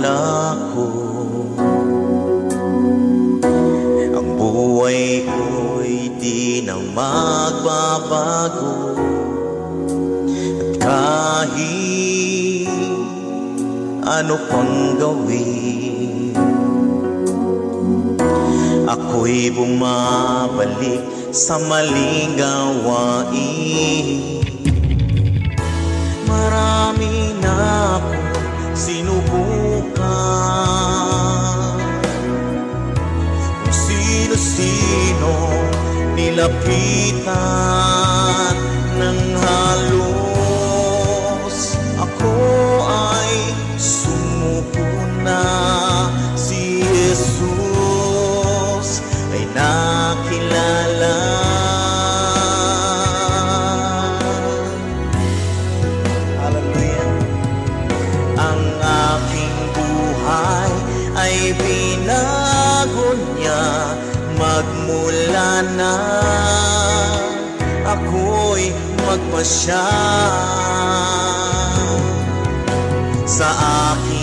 akala ko ang buhay ko'y di na magbabago. At kahit ano pang gawin, ako'y bumabalik sa maling gawain. Marami na akong sinubukan, kung sino-sino nilapitan ng halos. Ako ay sumuko na, si Jesus ay nakilala. Hallelujah. Ang aking buhay ay binago niya magmula na ako'y magpasya sa aking